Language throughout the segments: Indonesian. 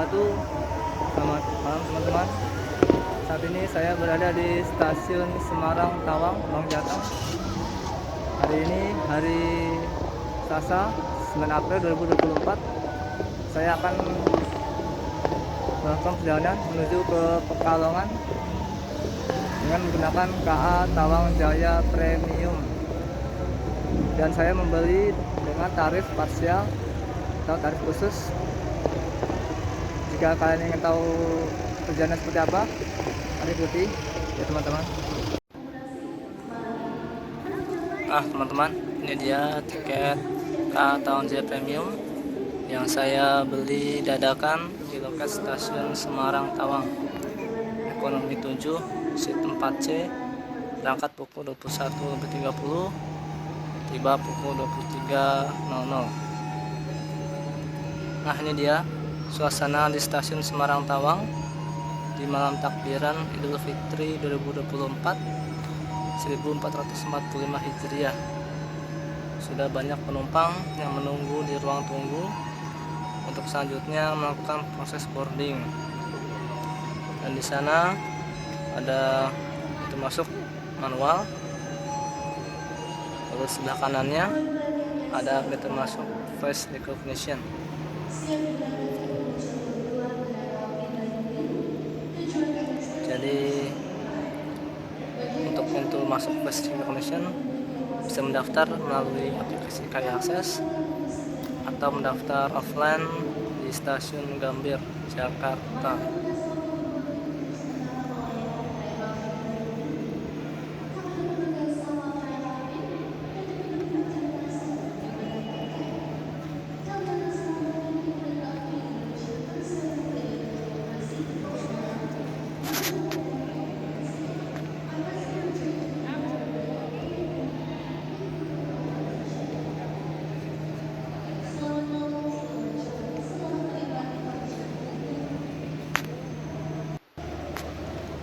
wabarakatuh. Selamat malam teman-teman. Saat ini saya berada di stasiun Semarang Tawang, Bang Jateng. Hari ini hari Selasa 9 April 2024. Saya akan melakukan perjalanan menuju ke Pekalongan dengan menggunakan KA Tawang Jaya Premium. Dan saya membeli dengan tarif parsial atau tarif khusus. Jika kalian ingin tahu perjalanan seperti apa, mari ikuti ya teman-teman. Teman-teman, ini dia tiket KA Tawang Jaya Premium yang saya beli dadakan di loket stasiun Semarang Tawang. Ekonomi 7, seat 4C, berangkat pukul 21.30, tiba pukul 23.00. Nah, ini dia suasana di stasiun Semarang Tawang di malam takbiran Idul Fitri 2024 1445 Hijriah. Sudah banyak penumpang yang menunggu di ruang tunggu untuk selanjutnya melakukan proses boarding. Dan di sana ada pintu masuk manual. Lalu sebelah kanannya ada pintu masuk face recognition. Jadi untuk pintu masuk face recognition bisa mendaftar melalui aplikasi KAI Akses atau mendaftar offline di stasiun Gambir, Jakarta.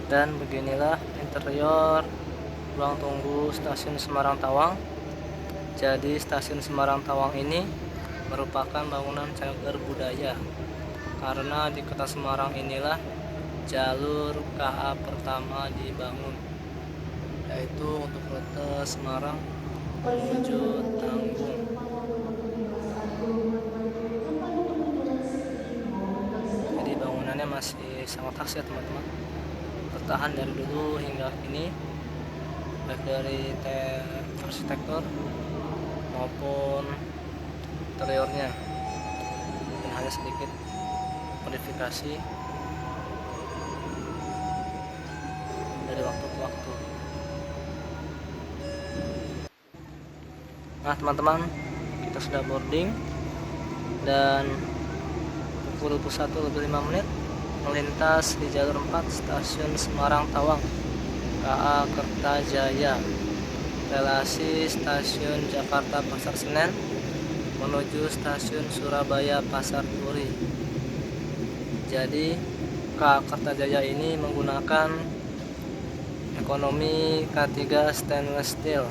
Dan beginilah interior ruang tunggu stasiun Semarang Tawang. Jadi stasiun Semarang Tawang ini merupakan bangunan cagar budaya, karena di kota Semarang inilah jalur KA pertama dibangun, yaitu untuk rute Semarang menuju Tanggung. Jadi bangunannya masih sangat khas ya teman-teman, bertahan dari dulu hingga kini, baik dari arsitektur maupun interiornya, dan hanya sedikit modifikasi dari waktu ke waktu. Nah teman-teman, kita sudah boarding dan pukul 21.05 melintas di jalur 4 stasiun Semarang Tawang KA Kertajaya, relasi stasiun Jakarta Pasar Senen menuju stasiun Surabaya Pasar Turi. Jadi KA Kertajaya ini menggunakan ekonomi K3 stainless steel,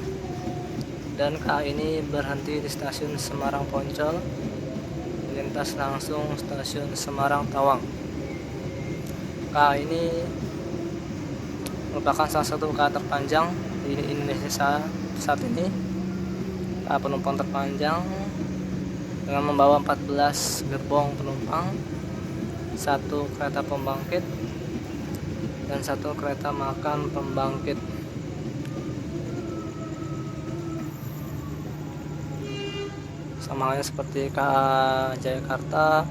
dan KA ini berhenti di stasiun Semarang Poncol, melintas langsung stasiun Semarang Tawang. KA ini merupakan salah satu KA terpanjang di Indonesia saat ini. KA penumpang terpanjang dengan membawa 14 gerbong penumpang, 1 kereta pembangkit, dan 1 kereta makan pembangkit. Sama halnya seperti KA Jayakarta,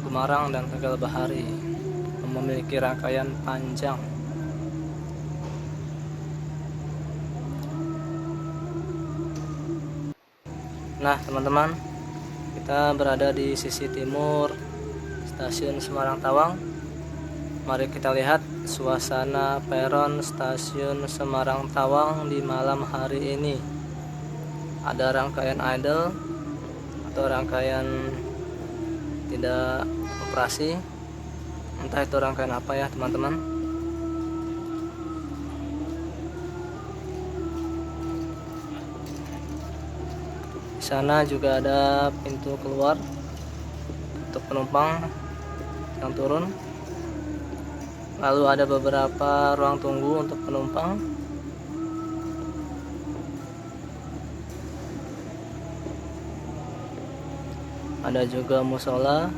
Semarang, dan Tegal Bahari, memiliki rangkaian panjang. Nah teman-teman, kita berada di sisi timur stasiun Semarang Tawang. Mari kita lihat suasana peron stasiun Semarang Tawang di malam hari ini. Ada rangkaian idle atau rangkaian tidak operasi, entah itu rangkaian apa ya teman-teman. Di sana juga ada pintu keluar untuk penumpang yang turun. Lalu ada beberapa ruang tunggu untuk penumpang. Ada juga musola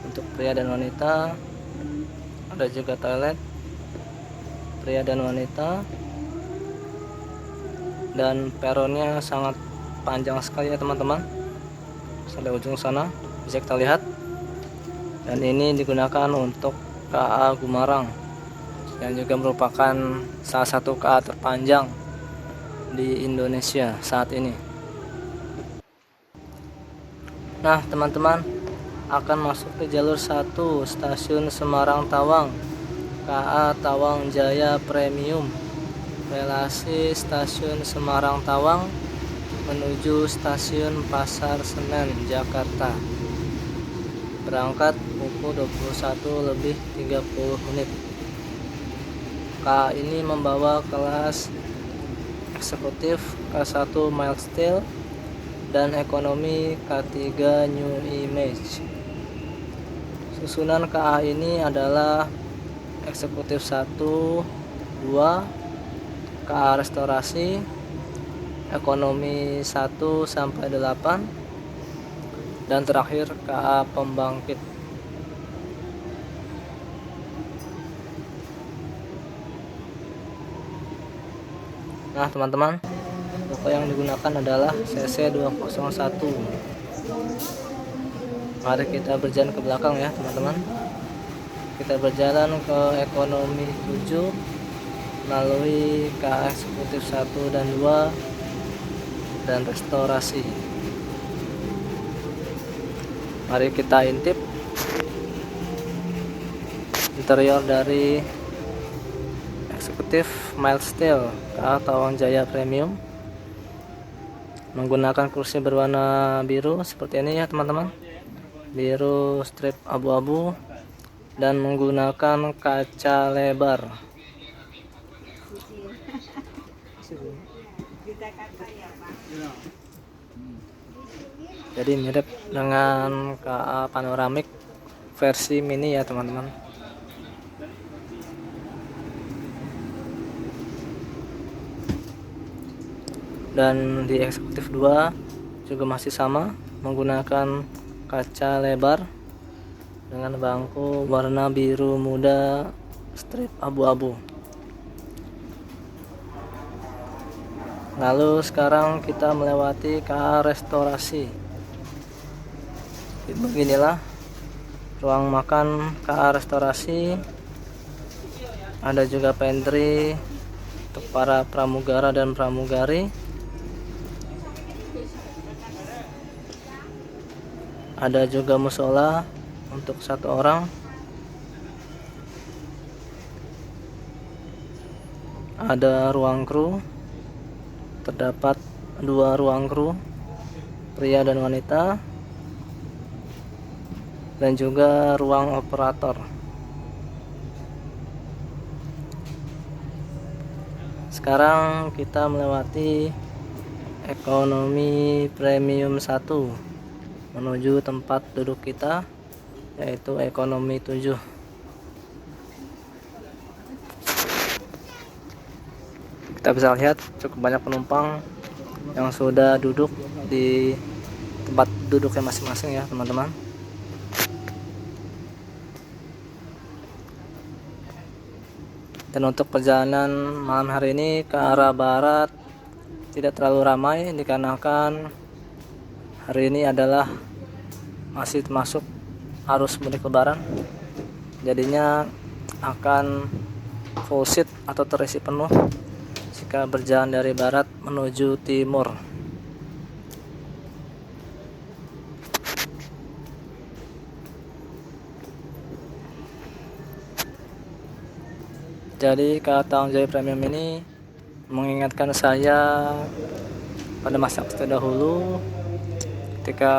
untuk pria dan wanita. Ada juga toilet pria dan wanita. Dan peronnya sangat panjang sekali ya teman-teman, sampai ujung sana bisa kita lihat. Dan ini digunakan untuk KA Gumarang, yang juga merupakan salah satu KA terpanjang di Indonesia saat ini. Nah teman-teman, akan masuk ke jalur 1 stasiun Semarang Tawang, KA Tawang Jaya Premium, relasi stasiun Semarang Tawang menuju stasiun Pasar Senen Jakarta. Berangkat pukul 21:30. KA ini membawa kelas eksekutif K1 Mild Steel dan ekonomi K3 New Image. Susunan KA ini adalah eksekutif 1, 2, KA restorasi, ekonomi 1-8, dan terakhir KA pembangkit. Nah teman-teman, toko yang digunakan adalah CC201. Mari kita berjalan ke belakang ya teman-teman. Kita berjalan ke ekonomi 7 melalui KA eksekutif 1 dan 2 dan restorasi. Mari kita intip interior dari eksekutif Mild Steel KA Tawang Jaya Premium. Menggunakan kursi berwarna biru seperti ini ya teman-teman, biru strip abu-abu, dan menggunakan kaca lebar. Jadi mirip dengan KA panoramik versi mini ya teman-teman. Dan di eksekutif 2 juga masih sama, menggunakan kaca lebar dengan bangku warna biru muda strip abu-abu. Lalu sekarang kita melewati KA restorasi. Beginilah ruang makan KA restorasi. Ada juga pantry untuk para pramugara dan pramugari. Ada juga musola untuk 1 orang. Ada ruang kru. Terdapat 2 ruang kru, pria dan wanita. Dan juga ruang operator. Sekarang kita melewati ekonomi premium 1 menuju tempat duduk kita, yaitu ekonomi 7. Kita bisa lihat cukup banyak penumpang yang sudah duduk di tempat duduknya masing-masing ya teman-teman. Dan untuk perjalanan malam hari ini ke arah barat tidak terlalu ramai, dikarenakan hari ini adalah masih termasuk arus mudik lebaran. Jadinya akan full seat atau terisi penuh jika berjalan dari barat menuju timur. Jadi KA Tawang Jaya Premium ini mengingatkan saya pada masa terdahulu ketika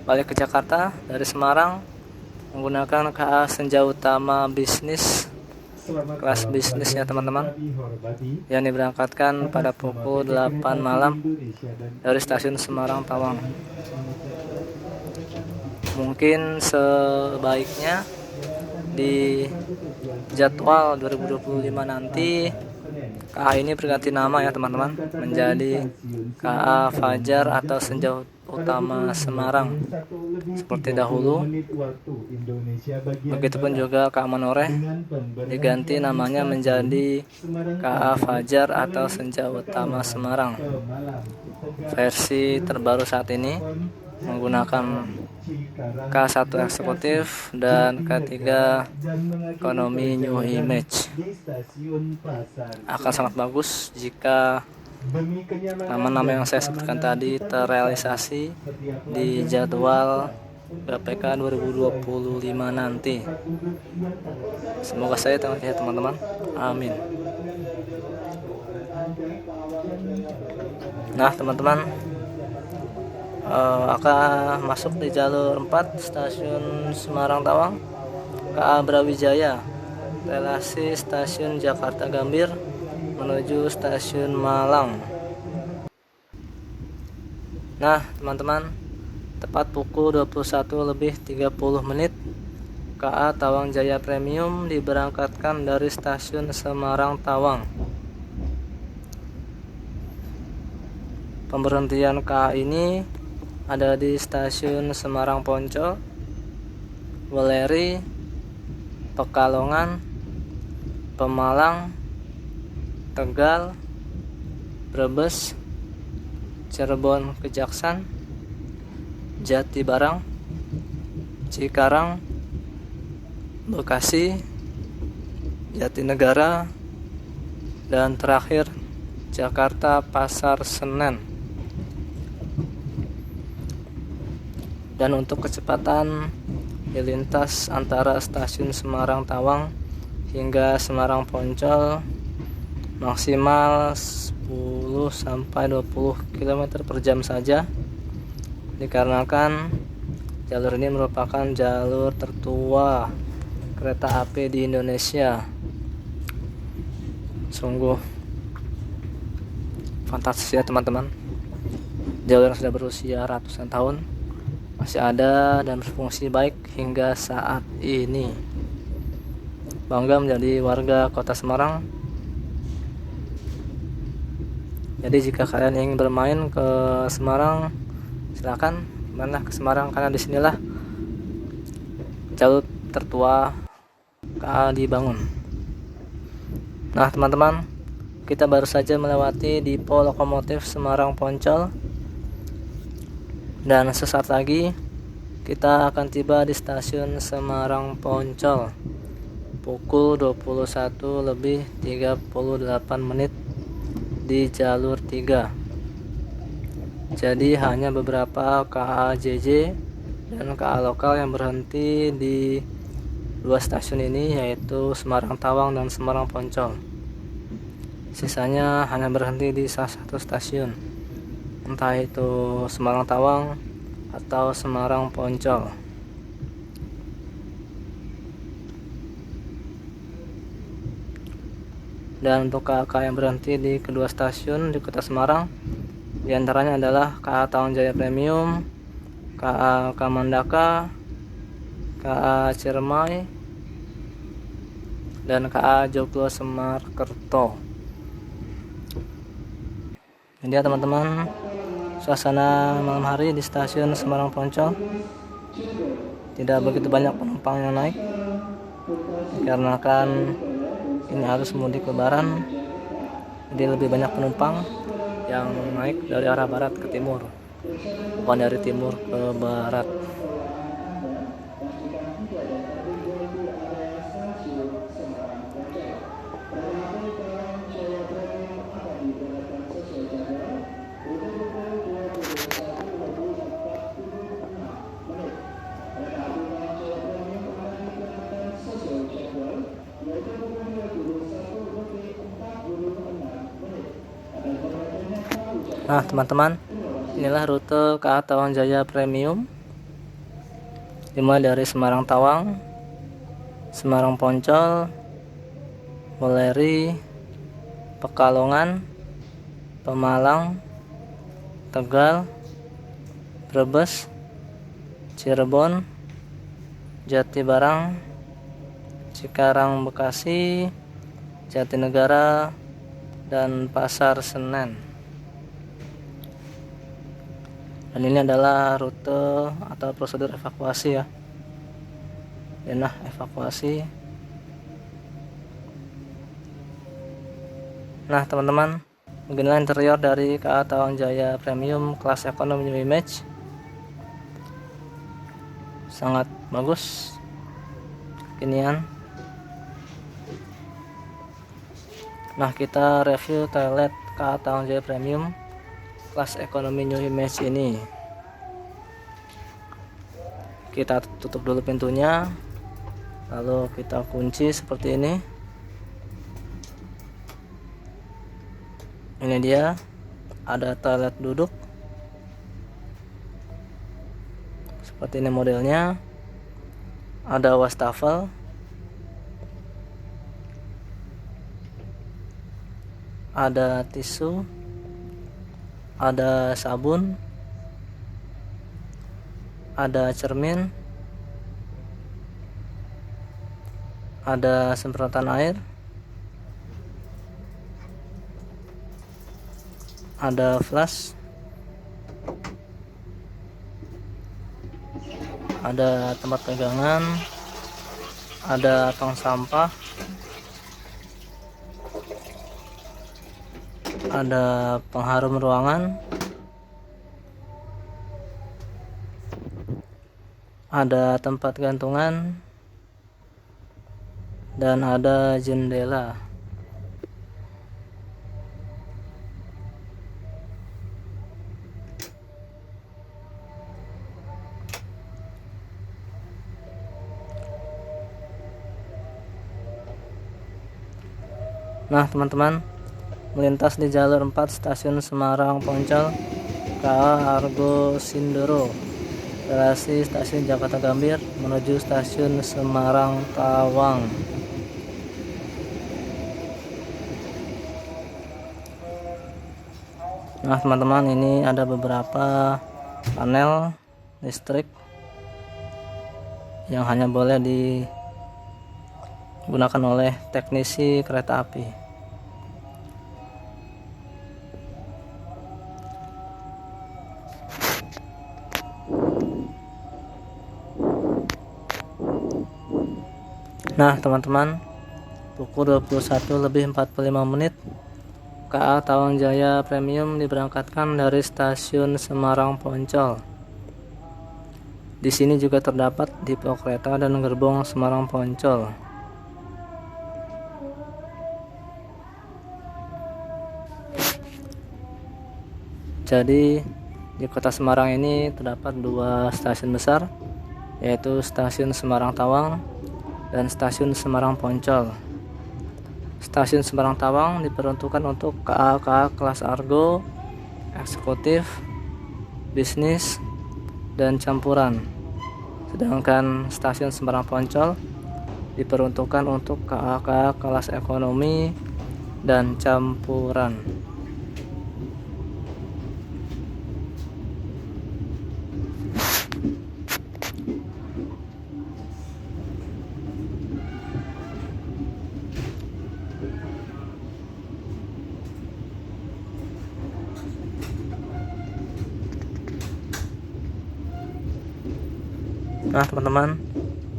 balik ke Jakarta dari Semarang menggunakan KA Senja Utama Bisnis, kelas bisnis ya teman-teman, yang diberangkatkan pada pukul 8 malam dari stasiun Semarang Tawang. Mungkin sebaiknya di jadwal 2025 nanti KA ini berganti nama ya teman-teman, menjadi KA Fajar atau Senja Utama Semarang seperti dahulu. Begitupun juga KA Menoreh diganti namanya menjadi KA Fajar atau Senja Utama Semarang. Versi terbaru saat ini menggunakan K1 eksekutif dan K3 ekonomi new image. Akan sangat bagus jika nama-nama yang saya sebutkan tadi terrealisasi di jadwal BPK 2025 nanti. Semoga saya ya teman-teman. Amin. Nah teman-teman, akan masuk di jalur 4 stasiun Semarang Tawang KA Brawijaya, relasi stasiun Jakarta Gambir menuju stasiun Malang. Nah teman-teman, tepat pukul 21:30 KA Tawang Jaya Premium diberangkatkan dari stasiun Semarang Tawang. Pemberhentian KA ini ada di stasiun Semarang Poncol, Weleri, Pekalongan, Pemalang, Tegal, Brebes, Cirebon Kejaksan, Jatibarang, Cikarang, Bekasi, Jatinegara, dan terakhir Jakarta Pasar Senen. Dan untuk kecepatan di lintas antara stasiun Semarang Tawang hingga Semarang Poncol maksimal 10-20 km per jam saja, dikarenakan jalur ini merupakan jalur tertua kereta api di Indonesia. Sungguh fantastis ya teman-teman, jalur yang sudah berusia ratusan tahun masih ada dan berfungsi baik hingga saat ini. Bangga menjadi warga kota Semarang. Jadi jika kalian ingin bermain ke Semarang, silakan mainlah ke Semarang, karena disinilah jalur tertua KA dibangun. Nah teman-teman, kita baru saja melewati Dipo Lokomotif Semarang Poncol, dan sesaat lagi kita akan tiba di stasiun Semarang Poncol pukul 21:38 di jalur 3. Jadi hanya beberapa KA JJ dan KA lokal yang berhenti di dua stasiun ini, yaitu Semarang Tawang dan Semarang Poncol. Sisanya hanya berhenti di salah satu stasiun, entah itu Semarang Tawang atau Semarang Poncol. Dan untuk KA yang berhenti di kedua stasiun di kota Semarang, diantaranya adalah KA Tawang Jaya Premium, KA Kamandaka, KA Ciremai, dan KA Joglo Semarkerto. Jadi ya teman-teman, suasana malam hari di stasiun Semarang Poncol tidak begitu banyak penumpang yang naik, dikarenakan ini harus mudik lebaran, jadi lebih banyak penumpang yang naik dari arah barat ke timur, bukan dari timur ke barat. Nah teman-teman, inilah rute KA Tawang Jaya Premium, dimulai dari Semarang Tawang, Semarang Poncol, Weleri, Pekalongan, Pemalang, Tegal, Brebes, Cirebon, Jatibarang, Cikarang Bekasi, Jatinegara, dan Pasar Senen. Dan ini adalah rute atau prosedur evakuasi ya. Denah evakuasi. Nah teman-teman, beginilah interior dari KA Tawang Jaya Premium kelas ekonomi New Image. Sangat bagus kekinian. Nah kita review toilet KA Tawang Jaya Premium kelas ekonomi New Image ini. Kita tutup dulu pintunya, lalu kita kunci seperti ini. Ini dia, ada toilet duduk seperti ini modelnya. Ada wastafel, ada tisu, ada sabun, ada cermin, ada semprotan air, ada flash, ada tempat pegangan, ada tong sampah, ada pengharum ruangan, ada tempat gantungan, dan ada jendela. Nah teman-teman, melintas di jalur 4 stasiun Semarang Poncol KA Argo Sindoro, relasi stasiun Jakarta Gambir menuju stasiun Semarang Tawang. Nah teman-teman, ini ada beberapa panel listrik yang hanya boleh digunakan oleh teknisi kereta api. Nah teman-teman, pukul 21:45 KA Tawang Jaya Premium diberangkatkan dari stasiun Semarang Poncol. Di sini juga terdapat depo kereta dan gerbong Semarang Poncol. Jadi di kota Semarang ini terdapat 2 stasiun besar, yaitu stasiun Semarang Tawang dan stasiun Semarang Poncol. Stasiun Semarang Tawang diperuntukkan untuk KA kelas Argo, eksekutif, bisnis, dan campuran. Sedangkan stasiun Semarang Poncol diperuntukkan untuk KA kelas ekonomi dan campuran. Nah teman-teman,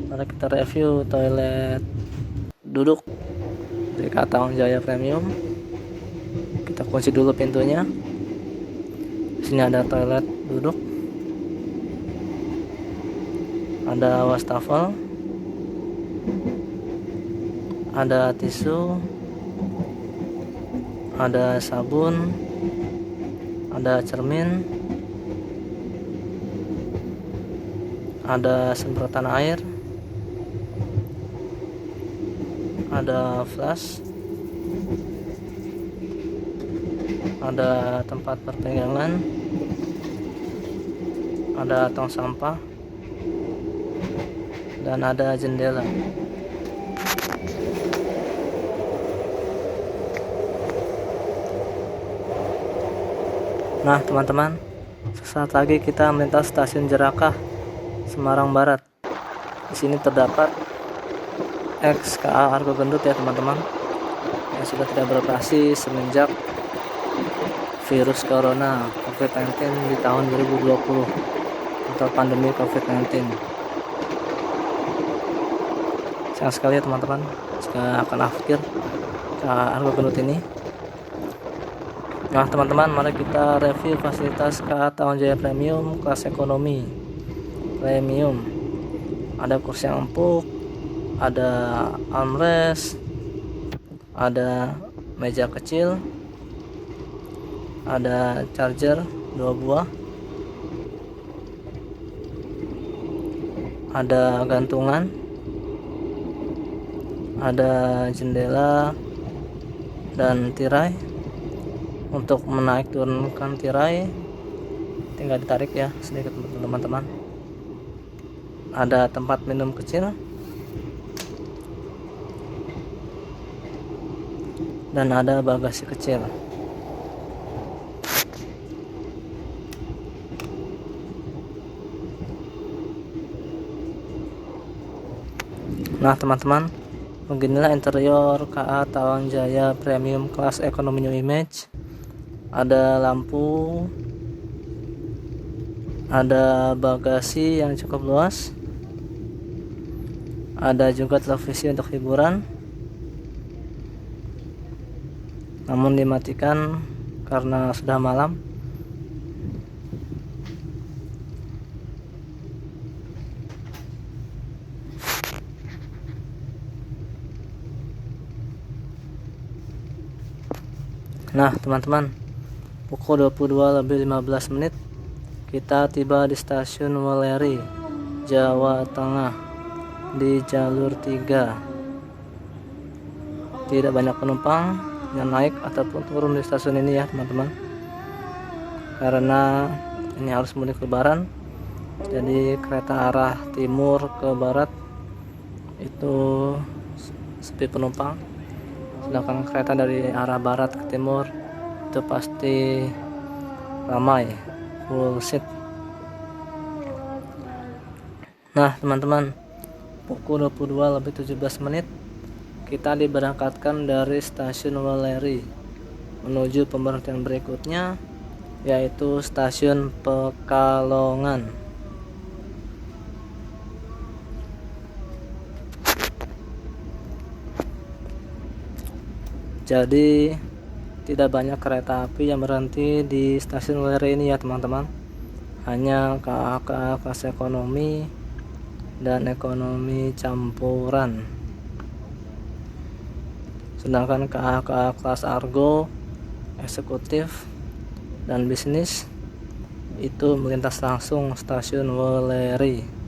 mari kita review toilet duduk dari KA Tawang Jaya Premium. Kita kunci dulu pintunya. Di sini ada toilet duduk, ada wastafel, ada tisu, ada sabun, ada cermin, ada semprotan air, ada flash, ada tempat perpegangan, ada tong sampah, dan ada jendela. Nah teman-teman, sesaat lagi kita melintas stasiun Jerakah Semarang Barat. Di sini terdapat XKA Argo Gendut ya teman-teman, yang sudah tidak beroperasi semenjak virus corona COVID-19 di tahun 2020 atau pandemi COVID-19. Sayang sekali ya teman-teman jika akan akhir Argo Gendut ini. Nah teman-teman, mari kita review fasilitas KA Tawang Jaya Premium kelas ekonomi premium. Ada kursi yang empuk, ada armrest, ada meja kecil, ada charger 2 buah, ada gantungan, ada jendela dan tirai. Untuk menaik turunkan tirai tinggal ditarik ya sedikit teman-teman. Ada tempat minum kecil dan ada bagasi kecil. Nah teman-teman, beginilah interior KA Tawang Jaya Premium kelas ekonomi New Image. Ada lampu, ada bagasi yang cukup luas, ada juga televisi untuk hiburan, namun dimatikan karena sudah malam. Nah teman-teman, pukul 22:15 kita tiba di stasiun Weleri, Jawa Tengah, di jalur 3. Tidak banyak penumpang yang naik ataupun turun di stasiun ini ya teman-teman, karena ini harus mudik lebaran. Jadi kereta arah timur ke barat itu sepi penumpang, sedangkan kereta dari arah barat ke timur itu pasti ramai, full seat. Nah teman-teman, pukul 22:17 kita diberangkatkan dari stasiun Weleri menuju pemberhentian berikutnya, yaitu stasiun Pekalongan. Jadi tidak banyak kereta api yang berhenti di stasiun Weleri ini ya teman-teman. Hanya KA kelas ekonomi dan ekonomi campuran. Sedangkan KA kelas Argo, eksekutif dan bisnis itu melintas langsung stasiun Weleri.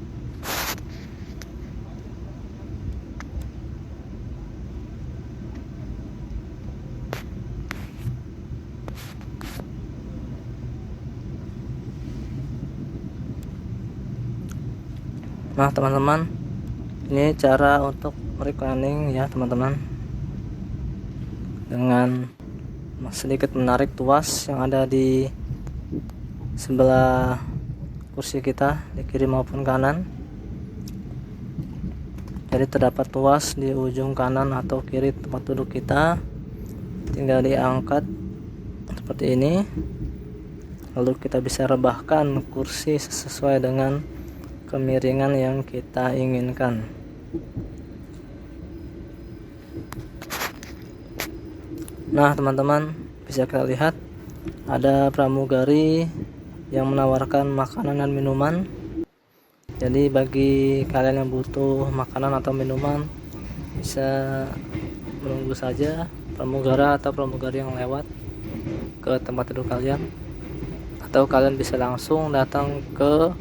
Nah teman-teman, ini cara untuk reclining ya teman-teman, dengan sedikit menarik tuas yang ada di sebelah kursi kita di kiri maupun kanan. Jadi terdapat tuas di ujung kanan atau kiri tempat duduk kita, tinggal diangkat seperti ini, lalu kita bisa rebahkan kursi sesuai dengan kemiringan yang kita inginkan. Nah teman-teman, bisa kita lihat ada pramugari yang menawarkan makanan dan minuman. Jadi bagi kalian yang butuh makanan atau minuman, bisa menunggu saja pramugara atau pramugari yang lewat ke tempat duduk kalian, atau kalian bisa langsung datang ke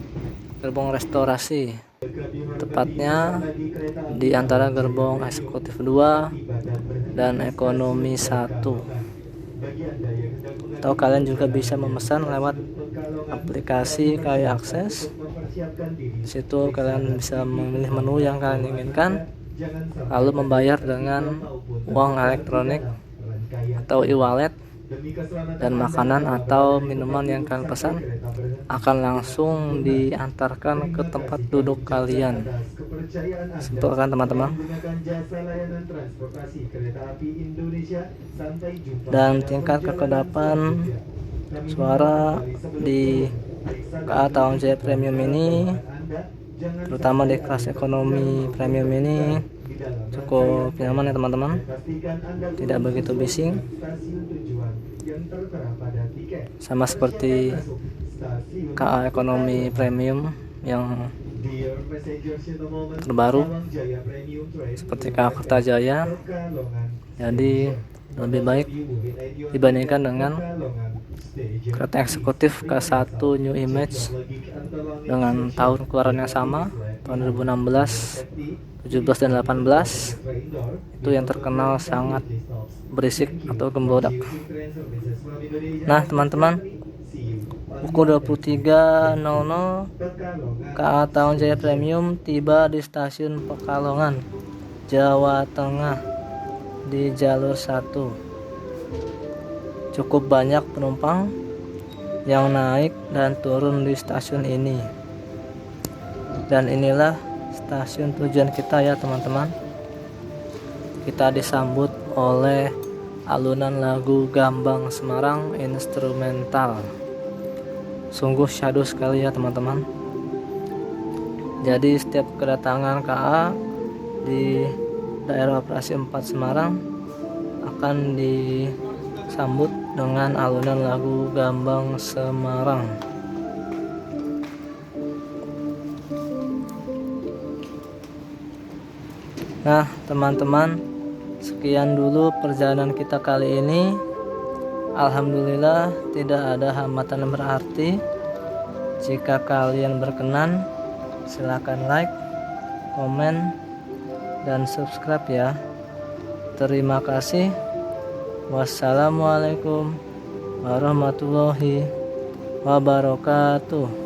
gerbong restorasi, tepatnya di antara gerbong eksekutif 2 dan ekonomi 1. Atau kalian juga bisa memesan lewat aplikasi KAI Akses. Di situ kalian bisa memilih menu yang kalian inginkan, lalu membayar dengan uang elektronik atau e-wallet dan makanan atau minuman yang kalian pesan akan langsung diantarkan ke tempat duduk kalian. Simpel kan teman-teman? Dan tingkat kekedapan suara di KA Tawang Jaya Premium ini, terutama di kelas ekonomi premium ini, cukup nyaman ya teman-teman, tidak begitu bising, sama seperti KA ekonomi premium yang terbaru seperti KA Kertajaya. Jadi lebih baik dibandingkan dengan kereta eksekutif K1 New Image dengan tahun keluaran yang sama, tahun 2016, 17 dan 18, itu yang terkenal sangat berisik atau gembodak. Nah teman-teman, pukul 23.00 KA Tawang Jaya Premium tiba di stasiun Pekalongan, Jawa Tengah di jalur 1. Cukup banyak penumpang yang naik dan turun di stasiun ini. Dan inilah stasiun tujuan kita ya teman-teman. Kita disambut oleh alunan lagu Gambang Semarang instrumental. Sungguh syahdu sekali ya teman-teman. Jadi setiap kedatangan KA di daerah operasi 4 Semarang akan disambut dengan alunan lagu Gambang Semarang. Nah teman-teman, sekian dulu perjalanan kita kali ini. Alhamdulillah tidak ada hambatan berarti. Jika kalian berkenan, silakan like, komen, dan subscribe ya. Terima kasih. Wassalamualaikum warahmatullahi wabarakatuh.